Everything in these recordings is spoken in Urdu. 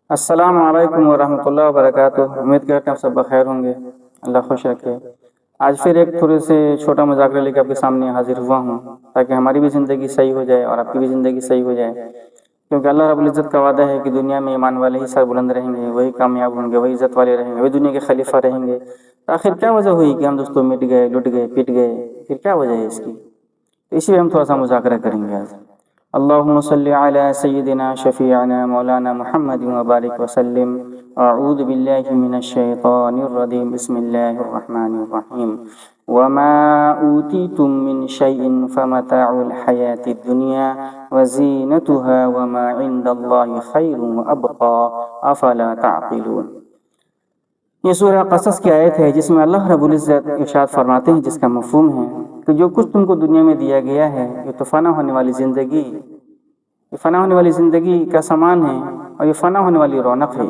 السلام علیکم ورحمۃ اللہ وبرکاتہ۔ امید کرتے ہیں آپ سب بخیر ہوں گے، اللہ خوش رکھے۔ آج پھر ایک تھوڑے سے چھوٹا مذاکرہ لے کے آپ کے سامنے حاضر ہوا ہوں تاکہ ہماری بھی زندگی صحیح ہو جائے اور آپ کی بھی زندگی صحیح ہو جائے، کیونکہ اللہ رب العزت کا وعدہ ہے کہ دنیا میں ایمان والے ہی سر بلند رہیں گے، وہی کامیاب ہوں گے، وہی عزت والے رہیں گے، وہی دنیا کے خلیفہ رہیں گے۔ آخر کیا وجہ ہوئی کہ ہم دوستوں مٹ گئے، لٹ گئے، پٹ گئے؟ پھر کیا وجہ ہے اس کی؟ تو اسی لیے ہم تھوڑا سا مذاکرہ کریں گے آج۔ اللہم صلی علی سیدنا شفیعنا مولانا محمد وبارک وسلم۔ اعوذ باللہ من الشیطان الرجیم، بسم اللہ الرحمن الرحیم۔ وما اوتیتم من شیء فمتاع الحیاة الدنیا وزینتها وما عند اللہ خیر وابقا افلا تعقلون۔ یہ سورہ قصص کی آیت ہے جس میں اللہ رب العزت ارشاد فرماتے ہیں، جس کا مفہوم ہے کہ جو کچھ تم کو دنیا میں دیا گیا ہے یہ تو فنا ہونے والی زندگی، یہ فنا ہونے والی زندگی کا سامان ہے اور یہ فنا ہونے والی رونق ہے،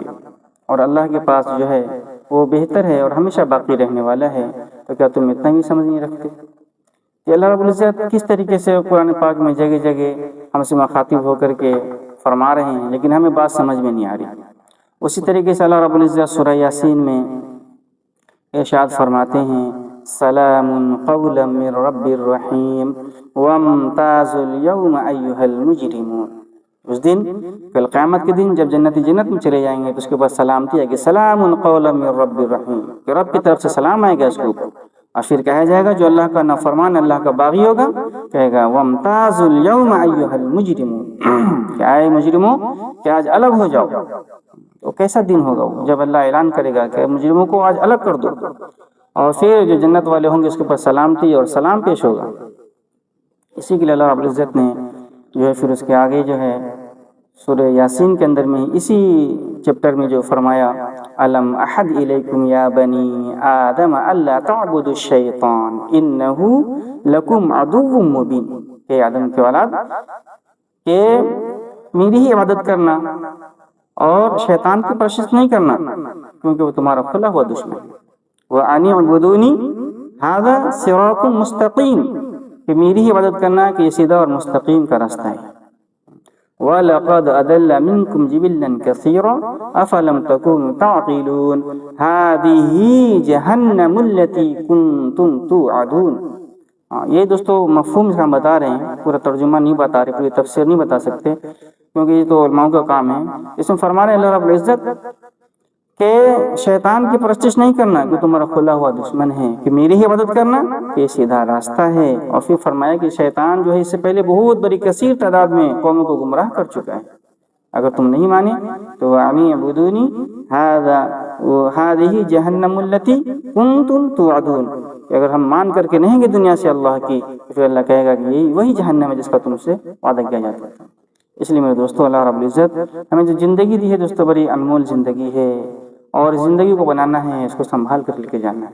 اور اللہ کے پاس جو ہے وہ بہتر ہے اور ہمیشہ باقی رہنے والا ہے۔ تو کیا تم اتنا بھی سمجھ نہیں رکھتے کہ اللہ رب العزت کس طریقے سے قرآن پاک میں جگہ جگہ ہم سے مخاطب ہو کر کے فرما رہے ہیں، لیکن ہمیں بات سمجھ میں نہیں آ رہی۔ اسی طریقے سے اللہ رب العزت سورہ یاسین میں ارشاد فرماتے ہیں، سلام قولا من رب الرحیم وامتازوا اليوم ایھا المجرمون۔ اس دن کل قیامت کے دن جب جنتی جنت میں چلے جائیں گے تو اس کے بعد سلامتی آئے گی، سلام قولا من رب الرحیم، کہ رب کی طرف سے سلام آئے گا اس کو، اور پھر کہا جائے گا جو اللہ کا نافرمان، اللہ کا باغی ہوگا، کہے گا وامتازوا اليوم ایھا المجرمون، کہ اے مجرموں کہ آج الگ ہو جاؤ۔ تو کیسا دن ہوگا وہ جب اللہ اعلان کرے گا کہ مجرموں کو آج الگ کر دو، اور پھر جو جنت والے ہوں گے اس کے اوپر سلامتی اور سلام پیش ہوگا۔ اسی کے لیے اللہ رب العزت نے جو ہے پھر اس کے آگے جو ہے سورہ یاسین کے اندر میں اسی چپٹر میں جو فرمایا، الم احد الیکم یا بنی آدم الا تعبدوا الشیطان انہ لکم عدو مبین، کہ آدم کے اولاد کہ میری ہی عبادت کرنا اور شیطان کی پرستش نہیں کرنا، کیونکہ وہ تمہارا کھلا ہوا دشمن ہے۔ وَأَنِ اعْبُدُونِي هَذَا صِرَاطٌ مُسْتَقِيمٌ، کہ میری ہی عبادت کرنا کہ یہ سیدھا اور مستقیم کا راستہ ہے۔ وَلَقَدْ أَضَلَّ مِنْكُمْ جِبِلًّا كَثِيرًا أَفَلَمْ تَكُونُوا تَعْقِلُونَ هَٰذِهِ جَهَنَّمُ الَّتِي كُنتُمْ تُوعَدُونَ۔ یہ دوستو مفہوم ہم بتا رہے ہیں، پورا ترجمہ نہیں بتا رہے، پوری تفسیر نہیں بتا سکتے کیونکہ یہ تو علماء کا کام ہے۔ اس میں فرما رہے ہیں اللہ رب العزت کہ شیطان کی پرستش نہیں کرنا کہ تمہارا کھلا ہوا دشمن ہے، کہ میری ہی عبادت کرنا کہ یہ سیدھا راستہ ہے۔ اور پھر فرمایا کہ شیطان جو ہے اس سے پہلے بہت بڑی کثیر تعداد میں قوموں کو گمراہ کر چکا ہے۔ اگر تم نہیں مانے تو وَأَنِ اعْبُدُونِي هَٰذِهِ جَهَنَّمُ الَّتِي كُنتُمْ تُوعَدُونَ، کہ اگر ہم مان کر کے نہیں گے دنیا سے اللہ کی تو پھر اللہ کہے گا کہ یہی وہی جہنم ہے جس کا تم سے وعدہ کیا جاتا تھا۔ اس لیے میرے دوستو اللہ رب العزت ہمیں جو زندگی دی ہے دوستو بڑی انمول زندگی ہے، اور زندگی کو بنانا ہے، اس کو سنبھال کر لے کے جانا ہے۔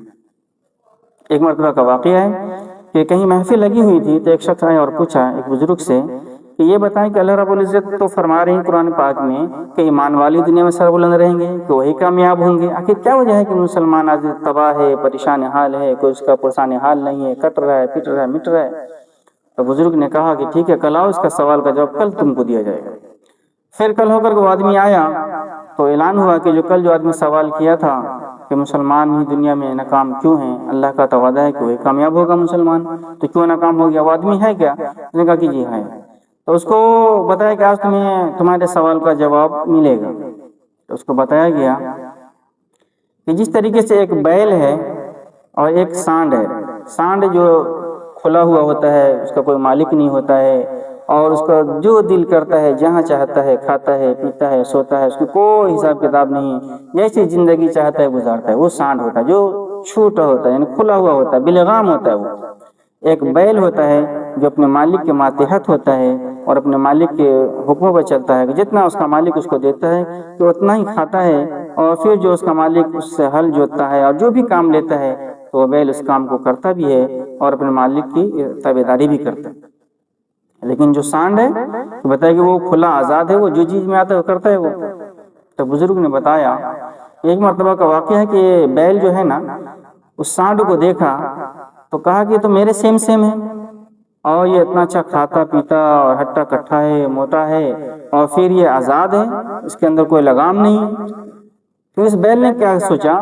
ایک مرتبہ کا واقعہ ہے کہ کہیں محفل لگی ہوئی تھی تو ایک شخص آیا اور پوچھا ایک بزرگ سے کہ یہ بتائیں کہ اللہ رب العزت تو فرما رہے ہیں قرآن پاک میں کہ ایمان والی دنیا میں سر بلند رہیں گے، کہ وہی کامیاب ہوں گے، آخر کیا وجہ ہے کہ مسلمان آج تباہ ہے، پریشان حال ہے، کوئی اس کا پرسان حال نہیں ہے، کٹ رہا ہے، پٹ رہا ہے، مٹ رہا ہے؟ تو بزرگ نے کہا کہ ٹھیک ہے، کل آؤ، اس کا سوال کا جواب کل تم کو دیا جائے گا۔ پھر کل ہو کر وہ آدمی آیا تو اعلان ہوا کہ جو آدمی سوال کیا تھا کہ مسلمان ہی دنیا میں ناکام کیوں ہیں، اللہ کا تو وعدہ ہے کہ وہی کامیاب ہوگا مسلمان، تو کیوں ناکام ہو گیا؟ وہ آدمی ہے کیا؟ اس نے کہا کہ جی ہے۔ تو اس کو بتایا کہ آج تمہارے سوال کا جواب ملے گا۔ تو اس کو بتایا گیا کہ جس طریقے سے ایک بیل ہے اور ایک سانڈ ہے، سانڈ جو کھلا ہوا ہوتا ہے، اس کا کوئی مالک نہیں ہوتا ہے، اور اس کا جو دل کرتا ہے جہاں چاہتا ہے کھاتا ہے، پیتا ہے، سوتا ہے، اس کی کوئی حساب کتاب نہیں، جیسی زندگی چاہتا ہے گزارتا ہے، وہ سانڈ ہوتا ہے جو چھوٹا ہوتا ہے، یعنی کھلا ہوا ہوتا ہے، بلغام ہوتا ہے۔ وہ ایک بیل ہوتا ہے جو اپنے مالک کے ماتحت ہوتا ہے اور اپنے مالک کے حکموں پر چلتا ہے، کہ جتنا اس کا مالک اس کو دیتا ہے تو اتنا ہی کھاتا ہے، اور پھر جو اس کا مالک اس سے ہل جوتتا ہے اور جو بھی کام لیتا ہے تو وہ بیل اس کام کو کرتا بھی ہے اور اپنے مالک کی تابعداری بھی کرتا ہے۔ لیکن جو سانڈ ہے تو بتایا کہ وہ کھلا آزاد ہے، وہ جو چیز میں آتا ہے وہ کرتا ہے وہ۔ تو بزرگ نے بتایا ایک مرتبہ کا واقعہ ہے کہ بیل جو ہے نا اس سانڈ کو دیکھا تو کہا کہ یہ تو میرے سیم ہے، اور یہ اتنا اچھا کھاتا پیتا اور ہٹا کٹھا ہے، موٹا ہے، اور پھر یہ آزاد ہے، اس کے اندر کوئی لگام نہیں۔ تو اس بیل نے کیا سوچا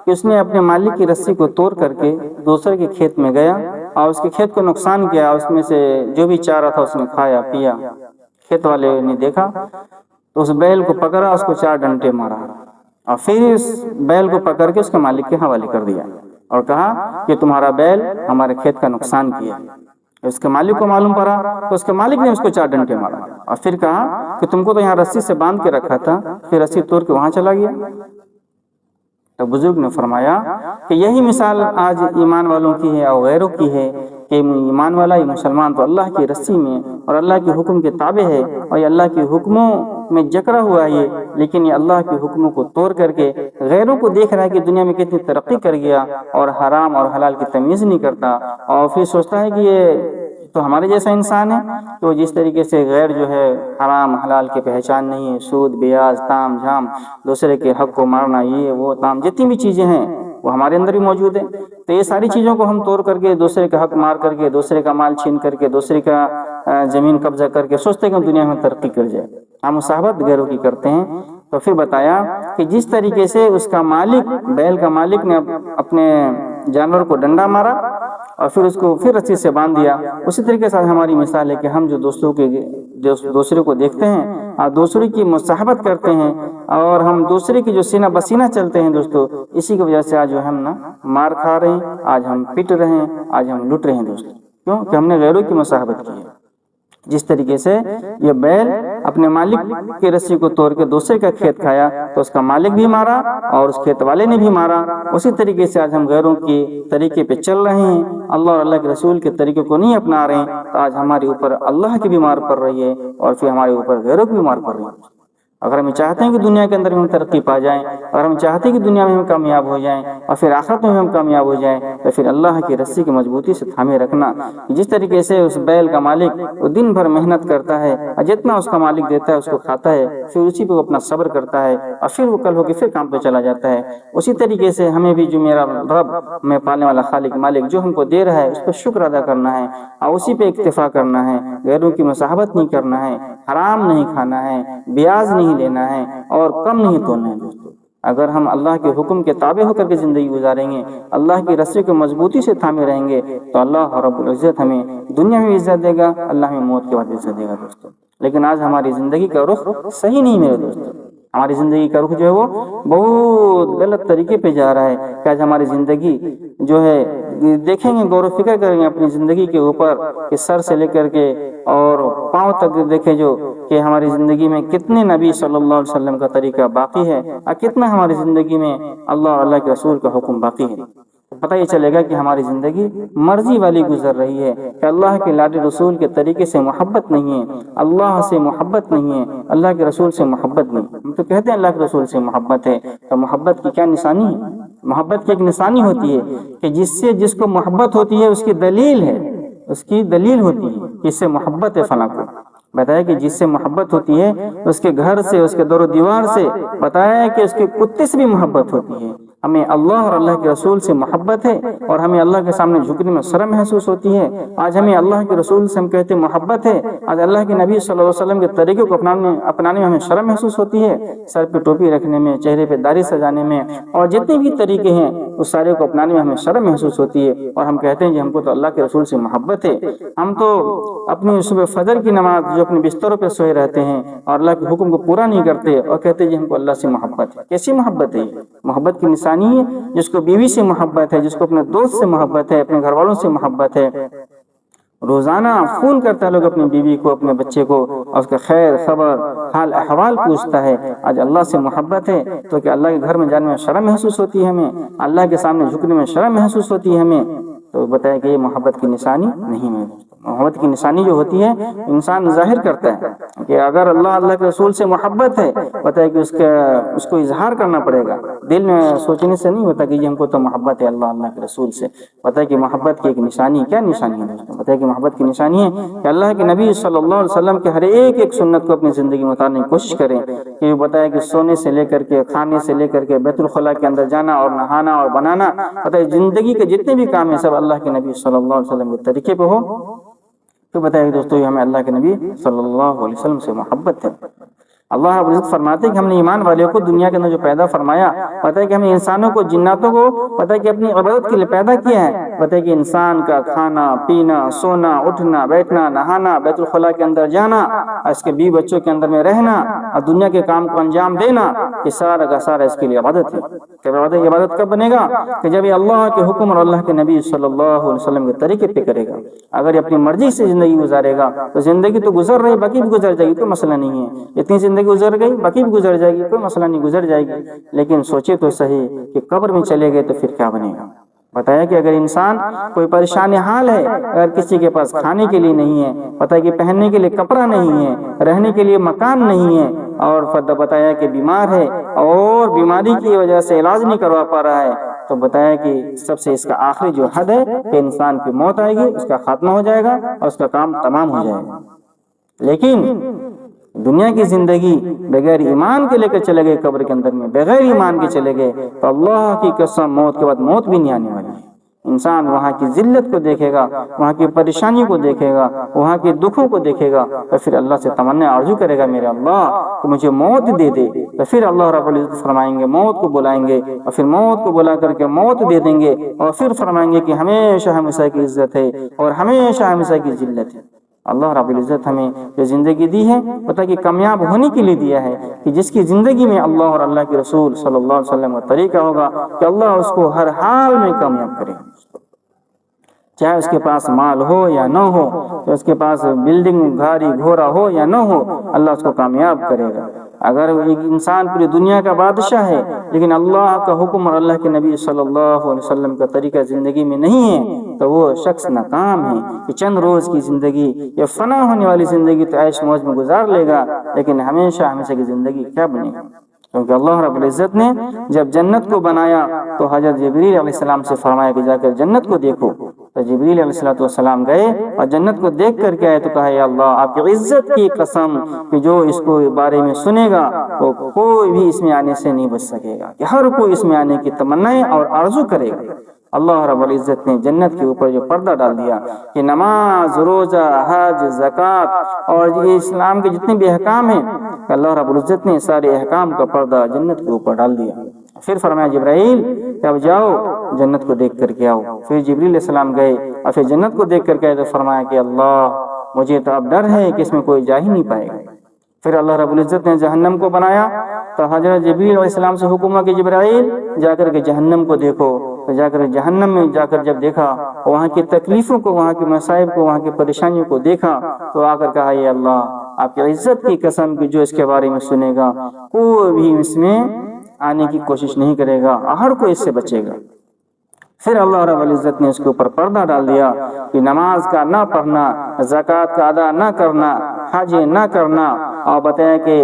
کہ اس نے اپنے مالک کی رسی کو توڑ کر کے دوسرے کے کھیت میں گیا اور اس کے کھیت کو نقصان کیا، اس میں سے جو بھی چارہ تھا اس نے کھایا پیا۔ کھیت والے نے دیکھا تو اس بیل کو پکڑا، اس کو 4 ڈنڈے مارا، اور پھر اس بیل کو پکڑ کے اس کے مالک کے حوالے کر دیا اور کہا کہ تمہارا بیل ہمارے کھیت کا نقصان کیا۔ اس کے مالک کو معلوم پڑا تو اس کے مالک نے اس کو 4 ڈنڈے مارا اور پھر کہا کہ تم کو تو یہاں رسی سے باندھ کے رکھا تھا، پھر رسی توڑ کے وہاں چلا گیا۔ تو بزرگ نے فرمایا کہ یہی مثال آج ایمان والوں کی ہے اور غیروں کی ہے کہ ایمان والا، یہ مسلمان تو اللہ کی رسی میں اور اللہ کے حکم کے تابع ہے، اور یہ اللہ کے حکموں میں جکڑا ہوا ہے، لیکن یہ اللہ کے حکموں کو توڑ کر کے غیروں کو دیکھ رہا ہے کہ دنیا میں کتنی ترقی کر گیا اور حرام اور حلال کی تمیز نہیں کرتا، اور پھر سوچتا ہے کہ یہ تو ہمارے جیسا انسان ہے کہ وہ جس طریقے سے غیر جو ہے حرام حلال کی پہچان نہیں ہے، سود بیاج تام جھام، دوسرے کے حق کو مارنا، یہ وہ تام، جتنی بھی چیزیں ہیں وہ ہمارے اندر بھی موجود ہے۔ تو یہ ساری چیزوں کو ہم توڑ کر کے دوسرے کا حق مار کر کے، دوسرے کا مال چھین کر کے، دوسرے کا زمین قبضہ کر کے سوچتے ہیں کہ ہم دنیا میں ترقی کر جائے، ہم مصاحبت غیروں کی کرتے ہیں۔ تو پھر بتایا کہ جس طریقے سے اس کا مالک، بیل کا مالک نے اپنے جانور کو ڈنڈا مارا اور پھر اس کو پھر رسی سے باندھ دیا، اسی طریقے سے ہماری مثال ہے کہ ہم جو دوسرے کو دیکھتے ہیں اور دوسرے کی مصاحبت کرتے ہیں اور ہم دوسرے کی جو سینہ بسینہ چلتے ہیں دوستو، اسی کی وجہ سے آج جو ہم نا مار کھا رہے ہیں، آج ہم پٹ رہے ہیں، آج ہم لٹ رہے ہیں دوستو، کیوں کہ ہم نے غیروں کی مصاحبت کی ہے۔ جس طریقے سے یہ بیل اپنے مالک کی رسی کو توڑ کے دوسرے کا کھیت کھایا تو اس کا مالک بھی مارا اور اس کھیت والے نے بھی مارا، اسی طریقے سے آج ہم غیروں کے طریقے پہ چل رہے ہیں، اللہ اور اللہ کے رسول کے طریقے کو نہیں اپنا رہے ہیں، تو آج ہمارے اوپر اللہ کی بھی مار پڑ رہی ہے اور پھر ہمارے اوپر غیروں کی بھی مار پڑ رہی ہے۔ اگر ہم چاہتے ہیں کہ دنیا کے اندر ہم ترقی پا جائیں، اگر ہم چاہتے ہیں کہ دنیا میں ہم کامیاب ہو جائیں اور پھر آخرت میں ہم کامیاب ہو جائیں، تو پھر اللہ کی رسی کی مضبوطی سے تھامے رکھنا۔ جس طریقے سے اس بیل کا مالک وہ دن بھر محنت کرتا ہے اور جتنا اس کا مالک دیتا ہے اس کو کھاتا ہے، پھر اسی پہ وہ اپنا صبر کرتا ہے اور پھر وہ کل ہو کے پھر کام پہ چلا جاتا ہے، اسی طریقے سے ہمیں بھی جو میرا رب، میں پالنے والا خالق مالک جو ہم کو دے رہا ہے اس پہ شکر ادا کرنا ہے اور اسی پہ اکتفا کرنا ہے، غیروں کی مصاحبت نہیں کرنا ہے، حرام نہیں کھانا ہے، بیاج نہیں لینا ہے اور کم نہیں توڑنا ہے دوستو۔ اگر ہم اللہ کے حکم کے تابع ہو کر کے زندگی گزاریں گے، اللہ کی رسی کو مضبوطی سے تھامے رہیں گے، تو اللہ رب العزت ہمیں دنیا میں عزت دے گا، اللہ ہمیں موت کے بعد عزت دے گا دوستو۔ لیکن آج ہماری زندگی کا رخ صحیح نہیں میرے دوستو، ہماری زندگی کا رخ جو ہے وہ بہت غلط طریقے پہ جا رہا ہے کہ آج ہماری زندگی جو ہے دیکھیں گے، غور و فکر کریں گے اپنی زندگی کے اوپر کہ سر سے لے کر کے اور پاؤں تک دیکھیں جو کہ ہماری زندگی میں کتنے نبی صلی اللہ علیہ وسلم کا طریقہ باقی ہے اور کتنا ہماری زندگی میں اللہ اور اللہ کے رسول کا حکم باقی ہے۔ پتہ یہ چلے گا کہ ہماری زندگی مرضی والی گزر رہی ہے کہ اللہ کے لاڈے رسول کے طریقے سے محبت نہیں ہے، اللہ سے محبت نہیں ہے، اللہ کے رسول سے محبت نہیں۔ ہم تو کہتے ہیں اللہ کے رسول سے محبت ہے، تو محبت کی کیا نشانی ہے؟ محبت کی ایک نشانی ہوتی ہے کہ جس کو محبت ہوتی ہے اس کی دلیل ہے، اس کی دلیل ہوتی ہے کہ اس سے محبت ہے فلاں کو۔ بتایا کہ جس سے محبت ہوتی ہے اس کے گھر سے، اس کے دور و دیوار سے، بتایا کہ اس کے کتے سے بھی محبت ہوتی ہے۔ ہمیں اللہ اور اللہ کے رسول سے محبت ہے اور ہمیں اللہ کے سامنے جھکنے میں شرم محسوس ہوتی ہے۔ آج ہمیں اللہ کے رسول سے ہم کہتے ہیں محبت ہے، آج اللہ کے نبی صلی اللہ علیہ وسلم کے طریقے کو اپنانے میں ہمیں شرم محسوس ہوتی ہے، سر پہ ٹوپی رکھنے میں، چہرے پہ داڑھی سجانے میں اور جتنے بھی طریقے ہیں اس سارے کو اپنانے میں ہمیں شرم محسوس ہوتی ہے، اور ہم کہتے ہیں کہ ہم کو تو اللہ کے رسول سے محبت ہے۔ ہم تو اپنی صبح فجر کی نماز جو اپنے بستروں پہ سوئے رہتے ہیں اور اللہ کے حکم کو پورا نہیں کرتے اور کہتے ہیں کہ ہم کو اللہ سے محبت ہے۔ کیسی محبت ہے یہ؟ محبت کی نشانی ہے جس کو بیوی سے محبت ہے، جس کو اپنے دوست سے محبت ہے، اپنے گھر والوں سے محبت ہے، روزانہ فون کرتا ہے لوگ اپنی بیوی کو، اپنے بچے کو، اور اس کا خیر خبر حال احوال پوچھتا ہے۔ آج اللہ سے محبت ہے تو کہ اللہ کے گھر میں جانے میں شرم محسوس ہوتی ہے ہمیں، اللہ کے سامنے جھکنے میں شرم محسوس ہوتی ہے ہمیں، تو بتایا کہ یہ محبت کی نشانی نہیں ہے۔ محبت کی نشانی جو ہوتی ہے انسان ظاہر کرتا ہے کہ اگر اللہ کے رسول سے محبت ہے، بتایا کہ اس کو اظہار کرنا پڑے گا، دل میں سوچنے سے نہیں ہوتا کہ یہ ہم کو تو محبت ہے اللہ کے رسول سے۔ بتایا کہ محبت کی ایک نشانی، کیا نشانی ہے دوستوں؟ بتایا کہ محبت کی نشانی ہے کہ اللہ کے نبی صلی اللہ علیہ وسلم کے ہر ایک سنت کو اپنی زندگی میں اتارنے کی کوشش کریں، کہ بتایا کہ سونے سے لے کر کے، کھانے سے لے کر کے، بیت الخلاء کے اندر جانا اور نہانا اور بنانا، بتایا زندگی کے جتنے بھی کام ہیں سب اللہ کے نبی صلی اللہ علیہ وسلم کے طریقے پہ ہو تو بتائیے دوستو یہ ہمیں اللہ کے نبی صلی اللہ علیہ وسلم سے محبت ہے۔ اللہ رب العزت فرماتے ہیں کہ ہم نے ایمان والوں کو دنیا کے اندر جو پیدا فرمایا، پتہ ہے کہ ہم نے انسانوں کو جناتوں کو پتہ ہے کہ اپنی عبادت کے لیے پیدا کیا ہے۔ پتہ ہے کہ انسان کا کھانا پینا سونا اٹھنا بیٹھنا نہانا بیت الخلاء کے اندر جانا، اس کے بیوی بچوں کے اندر میں رہنا اور دنیا کے کام کو انجام دینا، یہ سارا کا سارا اس کے لیے عبادت ہے۔ کہ عبادت کب بنے گا؟ کہ جب یہ اللہ کے حکم اور اللہ کے نبی صلی اللہ علیہ وسلم کے طریقے پہ کرے گا۔ اگر یہ اپنی مرضی سے زندگی گزارے گا تو زندگی تو گزر رہی، باقی بھی گزر جائے گی، کوئی مسئلہ نہیں ہے۔ اتنی زندگی گزر گئی باقی بھی گزر جائے گی، کوئی مسئلہ نہیں، گزر جائے گی۔ لیکن سوچے تو صحیح کہ قبر میں چلے گئے تو پھر کیا بنے گا؟ بتایا کہ اگر انسان کوئی پریشان حال ہے، اگر کسی کے پاس کھانے کے لیے نہیں ہے، پتہ ہے کہ پہننے کے لیے کپڑا نہیں ہے، رہنے کے لیے مکان نہیں ہے، اور بتایا کہ بیمار ہے اور بیماری کی وجہ سے علاج نہیں کروا پا رہا ہے، تو بتایا کہ سب سے اس کا آخری جو حد ہے کہ انسان کی موت آئے گی، اس کا خاتمہ ہو جائے گا اور اس کا کام تمام ہو جائے گا۔ لیکن دنیا کی زندگی بغیر ایمان کے لے کر چلے گئے، قبر کے اندر میں بغیر ایمان کے چلے گئے تو اللہ کی قسم موت کے بعد موت بھی نہیں آنے والی ہے۔ انسان وہاں کی ذلت کو دیکھے گا، وہاں کی پریشانی کو دیکھے گا، وہاں کے دکھوں کو دیکھے گا، تو پھر اللہ سے تمنا آرزو کرے گا میرے اللہ تو مجھے موت دے دے۔ تو پھر اللہ رب العزت فرمائیں گے موت کو بلائیں گے، اور پھر موت کو بلا کر کے موت دے دیں گے، اور پھر فرمائیں گے کہ ہمیشہ ہمیشہ کی عزت ہے اور ہمیشہ ہمیشہ کی ذلت ہے۔ اللہ رب العزت ہمیں جو زندگی دی ہے پتہ کہ کامیاب ہونے کے لیے دیا ہے، کہ جس کی زندگی میں اللہ اور اللہ کے رسول صلی اللہ علیہ وسلم کا طریقہ ہوگا کہ اللہ اس کو ہر حال میں کامیاب کرے، چاہے اس کے پاس مال ہو یا نہ ہو، چاہے اس کے پاس بلڈنگ گھاڑی گھوڑا ہو یا نہ ہو، اللہ اس کو کامیاب کرے گا۔ اگر ایک انسان پوری دنیا کا بادشاہ ہے لیکن اللہ کا حکم اور اللہ کے نبی صلی اللہ علیہ وسلم کا طریقہ زندگی میں نہیں ہے تو وہ شخص ناکام ہے، کہ چند روز کی زندگی یا فنا ہونے والی زندگی تو عیش موج میں گزار لے گا، لیکن ہمیشہ ہمیشہ کی زندگی کیا بنے گا؟ کیونکہ اللہ رب العزت نے جب جنت کو بنایا تو حضرت جبریل علیہ السلام سے فرمایا کہ جا کر جنت کو دیکھو، تو جبریل علیہ السلام گئے اور جنت کو دیکھ کر کے آئے تو کہا یا اللہ آپ کی عزت کی قسم کہ جو اس کو بارے میں سنے گا وہ کوئی بھی اس میں آنے سے نہیں بچ سکے گا، کہ ہر کوئی اس میں آنے کی تمنا اور آرزو کرے گا۔ اللہ رب العزت نے جنت کے اوپر جو پردہ ڈال دیا کہ نماز روزہ حج زکوٰۃ اور یہ اسلام کے جتنے بھی احکام ہیں، اللہ رب العزت نے سارے احکام کا پردہ جنت کے اوپر ڈال دیا۔ پھر فرمایا جبرائیل کہ اب جاؤ جنت کو دیکھ کر کے آؤ۔ پھر جبریل علیہ السلام گئے اور پھر جنت کو دیکھ کر کے آئے تو فرمایا کہ اللہ مجھے تو اب ڈر ہے کہ اس میں کوئی جا ہی نہیں پائے گا۔ پھر اللہ رب العزت نے جہنم کو بنایا تو حضرت جبریل علیہ السلام سے حکم ہوا کہ جبرائیل جا کر کے جہنم کو دیکھو، تو جا کر جہنم میں جا کر جب دیکھا وہاں کی تکلیفوں کو، وہاں کی مصائب کو، وہاں کی پریشانیوں کو دیکھا تو آ کر کہا یا اللہ آپ کی عزت کی قسم کی جو اس کے بارے میں سنے گا کوئی بھی اس میں آنے کی کوشش نہیں کرے گا، ہر کوئی اس سے بچے گا۔ پھر اللہ رب العزت نے اس کے اوپر پردہ ڈال دیا کہ نماز کا نہ پڑھنا، زکوٰۃ کا ادا نہ کرنا، حج نہ کرنا، اور بتایا کہ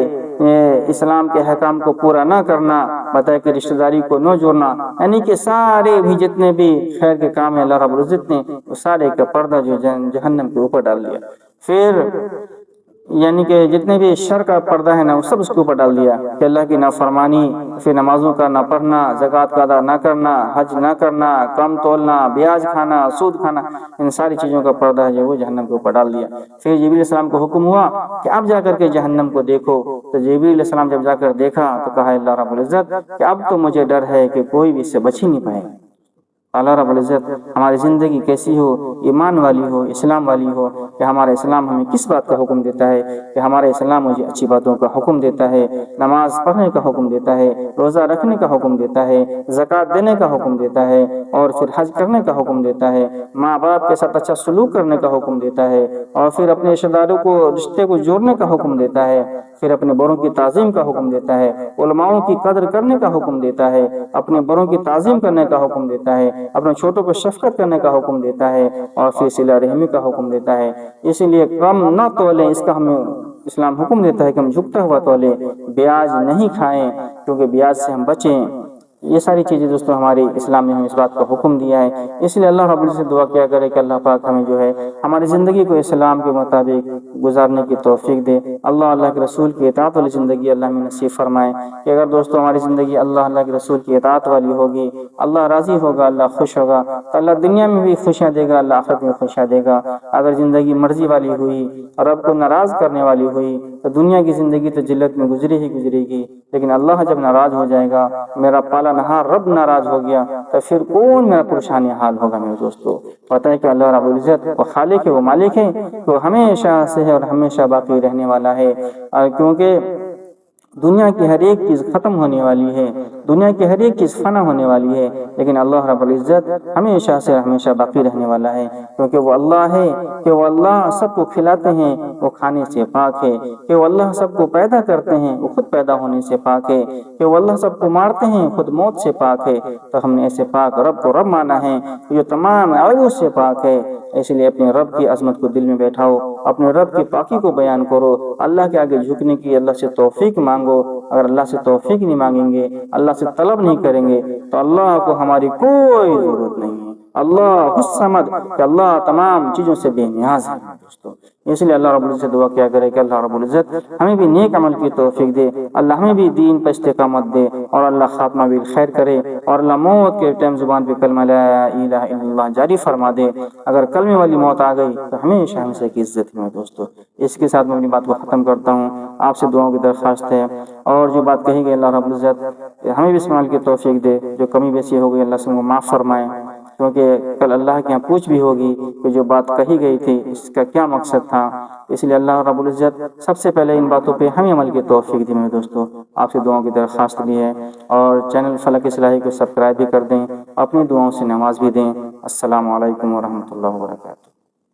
اسلام کے احکام کو پورا نہ کرنا، بتایا کہ رشتہ داری کو نہ جوڑنا، یعنی کہ سارے بھی جتنے بھی خیر کے کام ہیں اللہ رب العزت نے وہ سارے کا پردہ جو جہنم کے اوپر ڈال دیا۔ پھر یعنی کہ جتنے بھی شر کا پردہ ہے نا وہ سب اس کے اوپر ڈال دیا کہ اللہ کی نافرمانی، پھر نمازوں کا نہ پڑھنا، زکوٰۃ کا ادا نہ کرنا، حج نہ کرنا، کم تولنا، بیاج کھانا، سود کھانا، ان ساری چیزوں کا پردہ ہے جو وہ جہنم کے اوپر ڈال دیا۔ پھر جبریل علیہ السلام کو حکم ہوا کہ اب جا کر کے جہنم کو دیکھو، تو جبریل علیہ السلام جب جا کر دیکھا تو کہا اللہ رب العزت کہ اب تو مجھے ڈر ہے کہ کوئی بھی اس سے بچ ہی نہیں پائے گا۔ اللہ رب العزت ہماری زندگی کیسی ہو، ایمان والی ہو، اسلام والی ہو، کہ ہمارا اسلام ہمیں کس بات کا حکم دیتا ہے، کہ ہمارا اسلام مجھے اچھی باتوں کا حکم دیتا ہے، نماز پڑھنے کا حکم دیتا ہے، روزہ رکھنے کا حکم دیتا ہے، زکوٰۃ دینے کا حکم دیتا ہے، اور پھر حج کرنے کا حکم دیتا ہے، ماں باپ کے ساتھ اچھا سلوک کرنے کا حکم دیتا ہے، اور پھر اپنے رشتہ داروں کو رشتے کو جوڑنے کا حکم دیتا ہے، پھر اپنے بڑوں کی تعظیم کا حکم دیتا ہے، علماؤں کی قدر کرنے کا حکم دیتا ہے، اپنے بڑوں کی تعظیم کرنے کا حکم دیتا ہے، اپنے چھوٹوں کو شفقت کرنے کا حکم دیتا ہے، اور پھر صلہ رحمی کا حکم دیتا ہے۔ اسی لیے کم نہ تولیں، اس کا ہمیں اسلام حکم دیتا ہے کہ ہم جھکتا ہوا تولیں، بیاج نہیں کھائیں کیونکہ بیاج سے ہم بچیں، یہ ساری چیزیں دوستوں ہماری اسلام نے ہمیں اس بات کا حکم دیا ہے، اس لیے اللہ رب العزت سے دعا کیا کرے کہ اللہ پاک ہمیں جو ہے ہماری زندگی کو اسلام کے مطابق گزارنے کی توفیق دے، اللہ کے رسول کی اطاعت والی زندگی اللہ میں نصیب فرمائے کہ اگر دوستوں ہماری زندگی اللہ کے رسول کی اطاعت والی ہوگی، اللہ راضی ہوگا، اللہ خوش ہوگا تو اللہ دنیا میں بھی خوشیاں دے گا، اللہ آخرت میں خوشیاں دے گا۔ اگر زندگی مرضی والی ہوئی اور رب کو ناراض کرنے والی ہوئی تو دنیا کی زندگی تو ذلت میں گزرے گی، لیکن اللہ جب ناراض ہو جائے گا، میرا پالا نہار رب ناراض ہو گیا تو پھر کون میرا پریشانی حال ہوگا میرے دوستو؟ پتہ ہے کہ اللہ رب العزت وہ خالق ہے، وہ مالک ہے، وہ ہمیشہ سے ہے اور ہمیشہ باقی رہنے والا ہے، کیونکہ دنیا کی ہر ایک چیز ختم ہونے والی ہے، دنیا کی ہر ایک چیز فنا ہونے والی ہے، لیکن اللہ رب العزت ہمیشہ سے ہمیشہ باقی رہنے والا ہے، کیونکہ وہ اللہ ہے کہ وہ اللہ سب کو کھلاتے ہیں، وہ کھانے سے پاک ہے، کہ وہ اللہ سب کو پیدا کرتے ہیں، وہ خود پیدا ہونے سے پاک ہے، کہ وہ اللہ سب کو مارتے ہیں، خود موت سے پاک ہے۔ تو ہم نے ایسے پاک رب کو رب مانا ہے جو تمام عیبوں سے پاک ہے، اس لیے اپنے رب کی عظمت کو دل میں بیٹھاؤ، اپنے رب کی پاکی کو بیان کرو، اللہ کے آگے جھکنے کی اللہ سے توفیق مانگو۔ اگر اللہ سے توفیق نہیں مانگیں گے، اللہ سے طلب نہیں کریں گے تو اللہ کو ہماری کوئی ضرورت نہیں ہے۔ اللہ الصمد کہ اللہ تمام چیزوں سے بے نیاز ہے دوستو، اس لیے اللہ رب العزت سے دعا کیا کرے کہ اللہ رب العزت ہمیں بھی نیک عمل کی توفیق دے، اللہ ہمیں بھی دین پر استقامت دے، اور اللہ خاتمہ بالخیر کرے، اور اللہ موت کے ٹائم زبان پہ کلمہ لا الہ الا اللہ جاری فرما دے۔ اگر کلمے والی موت آ گئی تو ہمیشہ ہم سے کی عزت ہے دوستو۔ اس کے ساتھ میں اپنی بات کو ختم کرتا ہوں، آپ سے دعاؤں کی درخواست ہے، اور جو بات کہی گئی اللہ رب العزت ہمیں بھی استعمال کی توفیق دے، جو کمی بیشی ہو گئی اللہ سے وہ معاف فرمائے، کیونکہ کل اللہ کے یہاں پوچھ بھی ہوگی کہ جو بات کہی گئی تھی اس کا کیا مقصد تھا، اس لیے اللہ رب العزت سب سے پہلے ان باتوں پہ ہمیں عمل کی توفیق دی۔ میرے دوستو آپ سے دعاؤں کی درخواست بھی ہے، اور چینل فلک اصلاحی کو سبسکرائب بھی کر دیں، اپنی دعاؤں سے نماز بھی دیں۔ السلام علیکم ورحمۃ اللہ وبرکاتہ۔